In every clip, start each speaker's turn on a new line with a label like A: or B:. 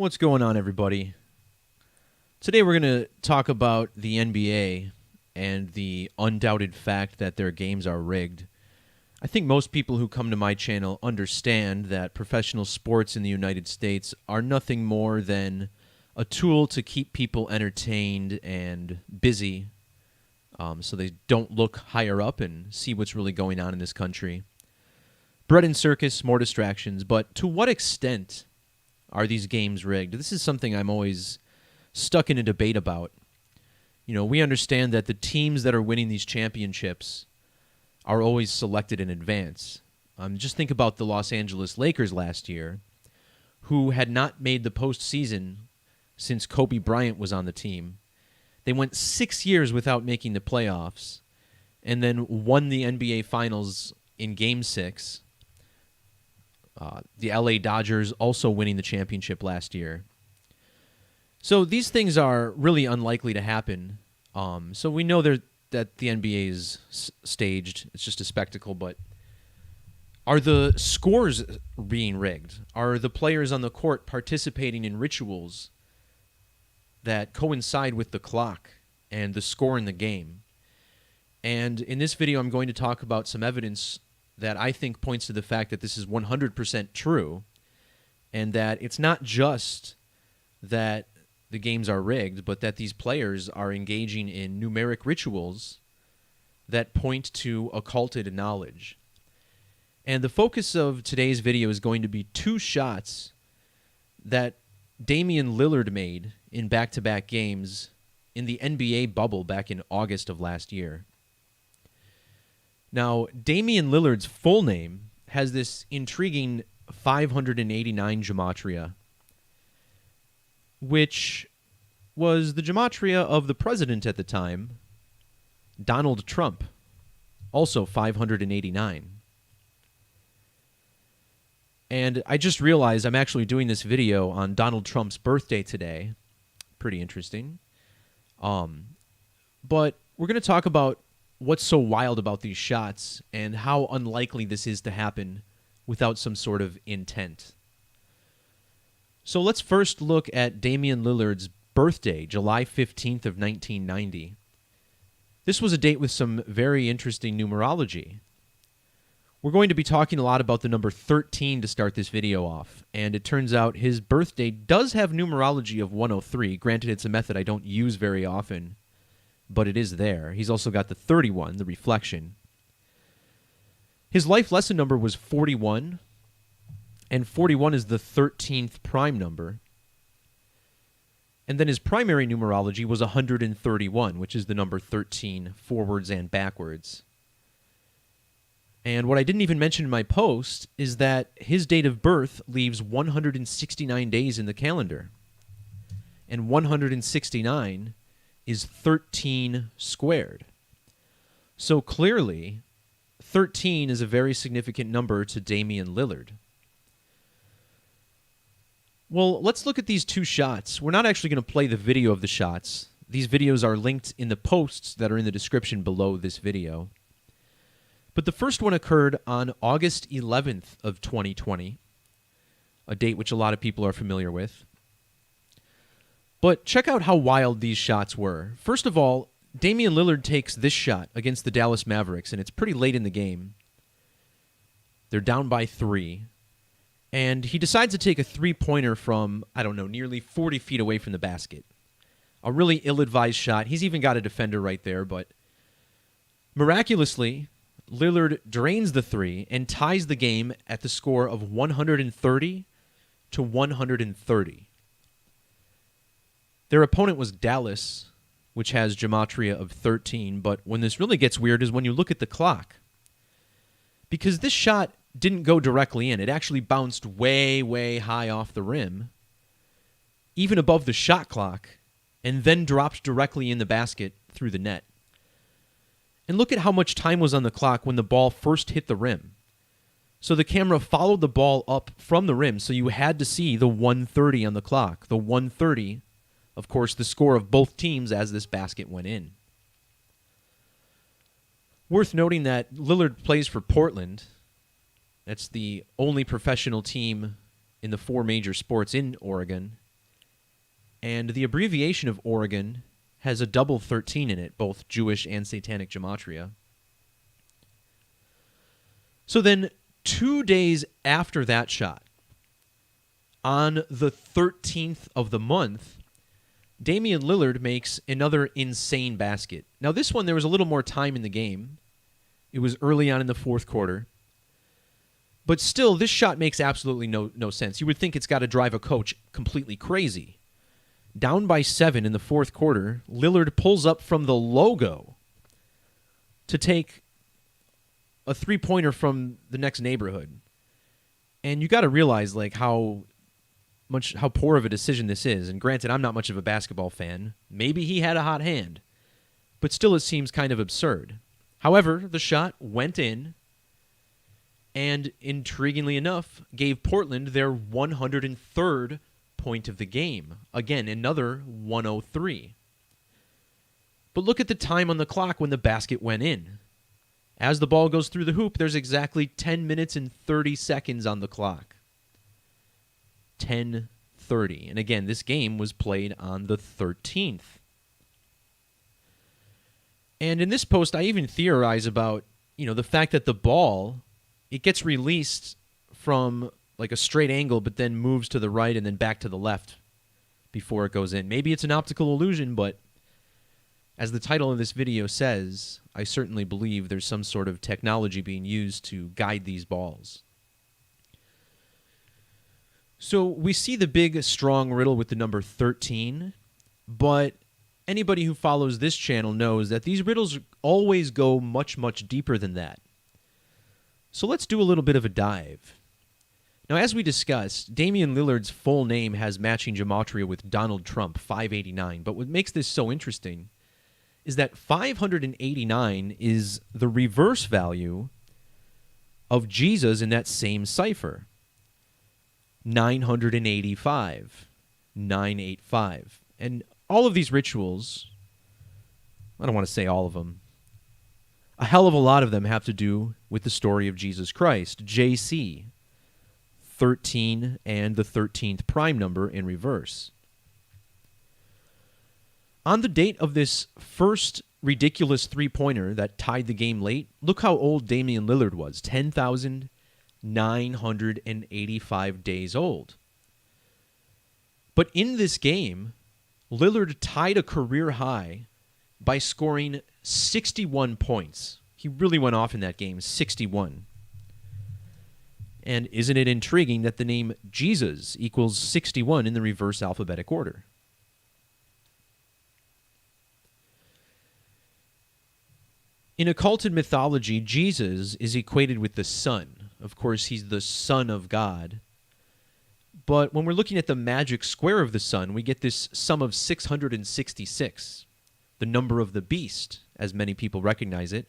A: What's going on, everybody? Today we're going to talk about the NBA and the undoubted fact that their games are rigged. I think most people who come to my channel understand that professional sports in the United States are nothing more than a tool to keep people entertained and busy so they don't look higher up and see what's really going on in this country. Bread and circus, more distractions, but to what extent are these games rigged? This is something I'm always stuck in a debate about. You know, we understand that the teams that are winning these championships are always selected in advance. Just think about the Los Angeles Lakers last year, who had not made the postseason since Kobe Bryant was on the team. They went 6 years without making the playoffs and then won the NBA Finals in Game 6. The LA Dodgers also winning the championship last year. So these things are really unlikely to happen. So we know that the NBA is staged. It's just a spectacle. But are the scores being rigged? Are the players on the court participating in rituals that coincide with the clock and the score in the game? And in this video, I'm going to talk about some evidence that I think points to the fact that this is 100% true, and that it's not just that the games are rigged, but that these players are engaging in numeric rituals that point to occulted knowledge. And the focus of today's video is going to be two shots that Damian Lillard made in back-to-back games in the NBA bubble back in August of last year. Now, Damian Lillard's full name has this intriguing 589 Gematria, which was the Gematria of the president at the time, Donald Trump, also 589. And I just realized I'm actually doing this video on Donald Trump's birthday today. Pretty interesting. But we're going to talk about what's so wild about these shots and how unlikely this is to happen without some sort of intent. So let's first look at Damian Lillard's birthday, July 15th of 1990. This was a date with some very interesting numerology. We're going to be talking a lot about the number 13 to start this video off, and it turns out his birthday does have numerology of 103. Granted, it's a method I don't use very often, but it is there. He's also got the 31, the reflection. His life lesson number was 41, and 41 is the 13th prime number. And then his primary numerology was 131, which is the number 13 forwards and backwards. And what I didn't even mention in my post is that his date of birth leaves 169 days in the calendar. And 169 is 13 squared. So clearly, 13 is a very significant number to Damian Lillard. Well, let's look at these two shots. We're not actually going to play the video of the shots. These videos are linked in the posts that are in the description below this video. But the first one occurred on August 11th of 2020, a date which a lot of people are familiar with. But check out how wild these shots were. First of all, Damian Lillard takes this shot against the Dallas Mavericks, and it's pretty late in the game. They're down by 3. And he decides to take a three-pointer from, I don't know, nearly 40 feet away from the basket. A really ill-advised shot. He's even got a defender right there, but miraculously, Lillard drains the three and ties the game at the score of 130 to 130. Their opponent was Dallas, which has Gematria of 13, but when this really gets weird is when you look at the clock. Because this shot didn't go directly in. It actually bounced way, way high off the rim, even above the shot clock, and then dropped directly in the basket through the net. And look at how much time was on the clock when the ball first hit the rim. So the camera followed the ball up from the rim, so you had to see the 130 on the clock. The 130, of course, the score of both teams as this basket went in. Worth noting that Lillard plays for Portland. That's the only professional team in the 4 major sports in Oregon. And the abbreviation of Oregon has a double 13 in it, both Jewish and Satanic Gematria. So then, 2 days after that shot, on the 13th of the month, Damian Lillard makes another insane basket. Now, this one, there was a little more time in the game. It was early on in the fourth quarter. But still, this shot makes absolutely no sense. You would think it's got to drive a coach completely crazy. Down by 7 in the fourth quarter, Lillard pulls up from the logo to take a three-pointer from the next neighborhood. And you got to realize like how poor of a decision this is. And granted, I'm not much of a basketball fan. Maybe he had a hot hand. But still, it seems kind of absurd. However, the shot went in and, intriguingly enough, gave Portland their 103rd point of the game. Again, another 103. But look at the time on the clock when the basket went in. As the ball goes through the hoop, there's exactly 10 minutes and 30 seconds on the clock. 10:30. And again, this game was played on the 13th. And in this post, I even theorize about, the fact that the ball, it gets released from like a straight angle, but then moves to the right and then back to the left before it goes in. Maybe it's an optical illusion, but as the title of this video says, I certainly believe there's some sort of technology being used to guide these balls. So we see the big, strong riddle with the number 13, but anybody who follows this channel knows that these riddles always go much, much deeper than that. So let's do a little bit of a dive. Now, as we discussed, Damian Lillard's full name has matching gematria with Donald Trump, 589. But what makes this so interesting is that 589 is the reverse value of Jesus in that same cipher. 985. 985. And all of these rituals, I don't want to say all of them, a hell of a lot of them have to do with the story of Jesus Christ. JC, 13 and the 13th prime number in reverse. On the date of this first ridiculous three-pointer that tied the game late, look how old Damian Lillard was, 10,985 days old. But in this game, Lillard tied a career high by scoring 61 points. He really went off in that game, 61. And isn't it intriguing that the name Jesus equals 61 in the reverse alphabetic order? In occulted mythology, Jesus is equated with the sun. Of course, he's the Son of God. But when we're looking at the magic square of the sun, we get this sum of 666, the number of the beast, as many people recognize it.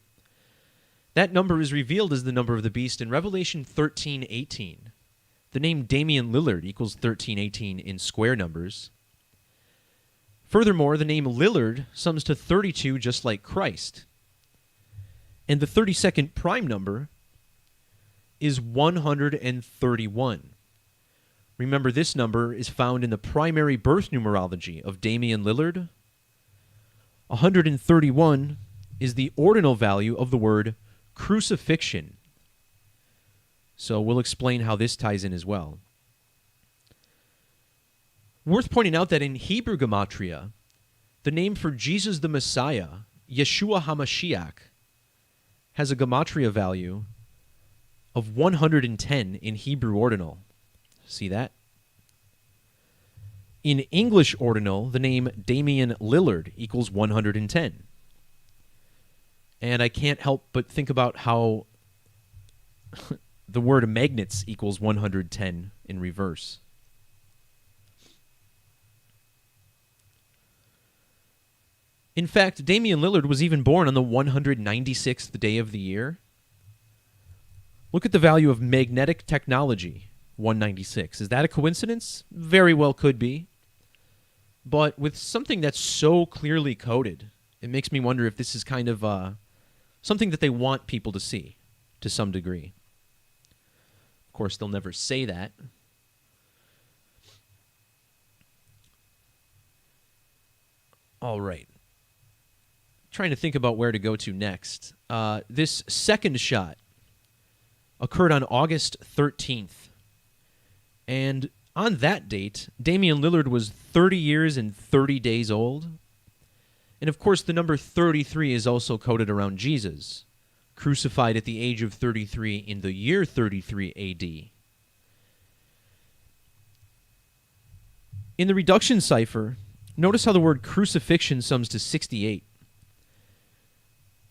A: That number is revealed as the number of the beast in Revelation 13:18. The name Damian Lillard equals 1318 in square numbers. Furthermore, the name Lillard sums to 32 just like Christ. And the 32nd prime number is 131. Remember, this number is found in the primary birth numerology of Damian Lillard. 131 is the ordinal value of the word crucifixion. So we'll explain how this ties in as well. Worth pointing out that in Hebrew Gematria, the name for Jesus the Messiah, Yeshua HaMashiach, has a Gematria value of 110 in Hebrew ordinal. See that? In English ordinal, the name Damian Lillard equals 110. And I can't help but think about how the word magnets equals 110 in reverse. In fact, Damian Lillard was even born on the 196th day of the year. Look at the value of magnetic technology, 196. Is that a coincidence? Very well could be. But with something that's so clearly coded, it makes me wonder if this is kind of something that they want people to see to some degree. Of course, they'll never say that. All right. Trying to think about where to go to next. This second shot occurred on August 13th. And on that date, Damian Lillard was 30 years and 30 days old. And of course, the number 33 is also coded around Jesus, crucified at the age of 33 in the year 33 AD. In the reduction cipher, notice how the word crucifixion sums to 68.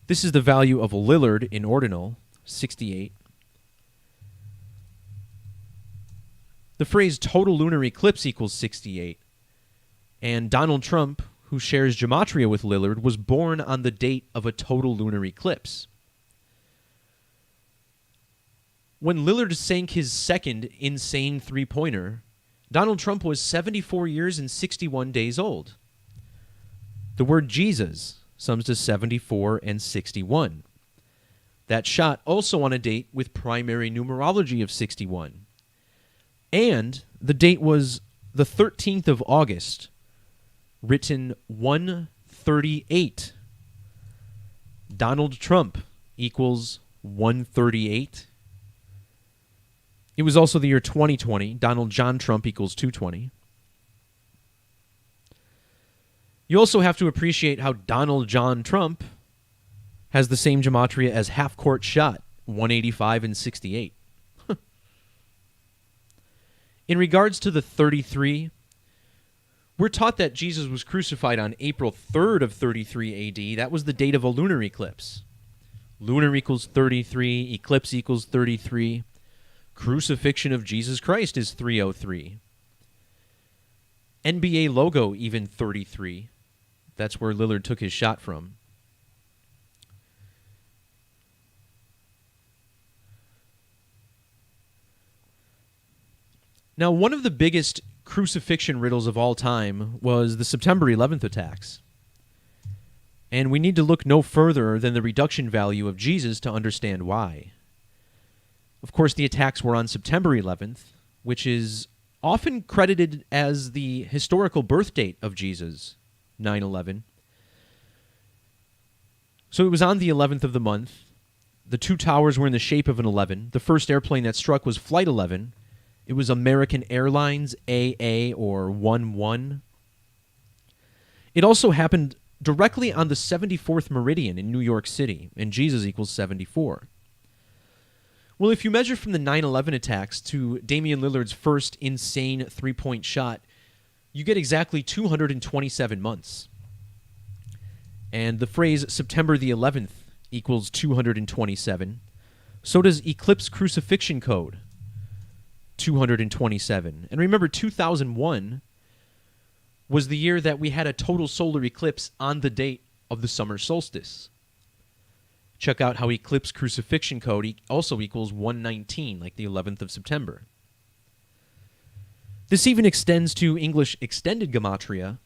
A: This is the value of Lillard in ordinal, 68. The phrase total lunar eclipse equals 68. And Donald Trump, who shares Gematria with Lillard, was born on the date of a total lunar eclipse. When Lillard sank his second insane three-pointer, Donald Trump was 74 years and 61 days old. The word Jesus sums to 74 and 61. That shot also on a date with primary numerology of 61. And the date was the 13th of August, written 138. Donald Trump equals 138. It was also the year 2020. Donald John Trump equals 220. You also have to appreciate how Donald John Trump has the same gematria as half-court shot, 185 and 68. In regards to the 33, we're taught that Jesus was crucified on April 3rd of 33 AD. That was the date of a lunar eclipse. Lunar equals 33, eclipse equals 33. Crucifixion of Jesus Christ is 303. NBA logo even 33. That's where Lillard took his shot from. Now, one of the biggest crucifixion riddles of all time was the September 11th attacks. And we need to look no further than the reduction value of Jesus to understand why. Of course, the attacks were on September 11th, which is often credited as the historical birth date of Jesus, 9/11. So it was on the 11th of the month. The two towers were in the shape of an 11. The first airplane that struck was Flight 11. It was American Airlines AA or 11. It also happened directly on the 74th meridian in New York City, and Jesus equals 74. Well, if you measure from the 9/11 attacks to Damian Lillard's first insane three-point shot, you get exactly 227 months. And the phrase September the 11th equals 227. So does eclipse crucifixion code, 227. And remember, 2001 was the year that we had a total solar eclipse on the date of the summer solstice. Check out how eclipse crucifixion code also equals 119, like the 11th of September. This even extends to English extended gematria,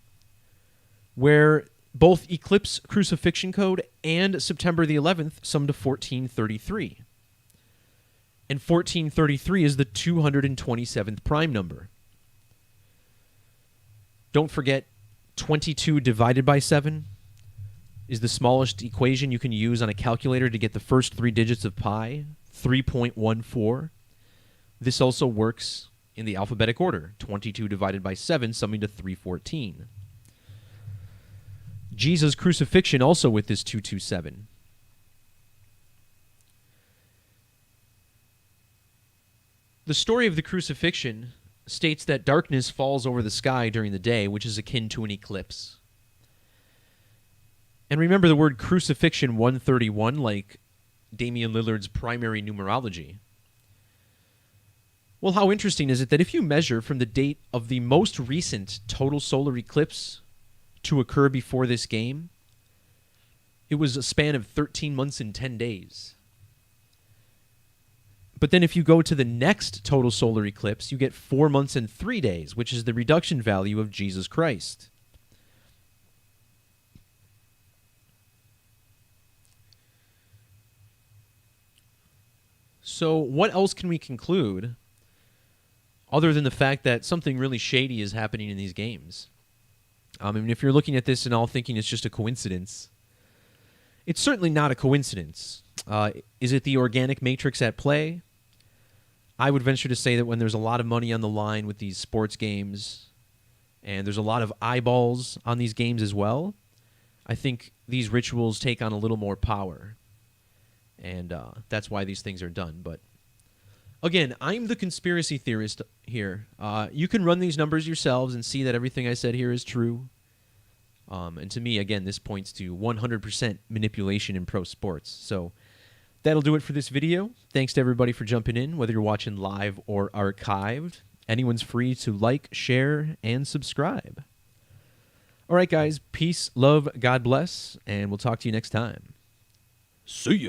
A: where both eclipse crucifixion code and September the 11th sum to 1433. And 1433 is the 227th prime number. Don't forget, 22 divided by 7 is the smallest equation you can use on a calculator to get the first three digits of pi, 3.14. This also works in the alphabetic order, 22 divided by 7 summing to 314. Jesus' crucifixion also with this 227. The story of the crucifixion states that darkness falls over the sky during the day, which is akin to an eclipse. And remember the word crucifixion 131, like Damian Lillard's primary numerology. Well, how interesting is it that if you measure from the date of the most recent total solar eclipse to occur before this game, it was a span of 13 months and 10 days. But then if you go to the next total solar eclipse, you get 4 months and 3 days, which is the reduction value of Jesus Christ. So what else can we conclude other than the fact that something really shady is happening in these games? I mean, if you're looking at this and all thinking it's just a coincidence, it's certainly not a coincidence. Is it the organic matrix at play? I would venture to say that when there's a lot of money on the line with these sports games, and there's a lot of eyeballs on these games as well, I think these rituals take on a little more power. And that's why these things are done. But again, I'm the conspiracy theorist here. You can run these numbers yourselves and see that everything I said here is true. And to me, again, this points to 100% manipulation in pro sports. So that'll do it for this video. Thanks to everybody for jumping in, whether you're watching live or archived. Anyone's free to like, share, and subscribe. All right, guys. Peace, love, God bless, and we'll talk to you next time. See ya.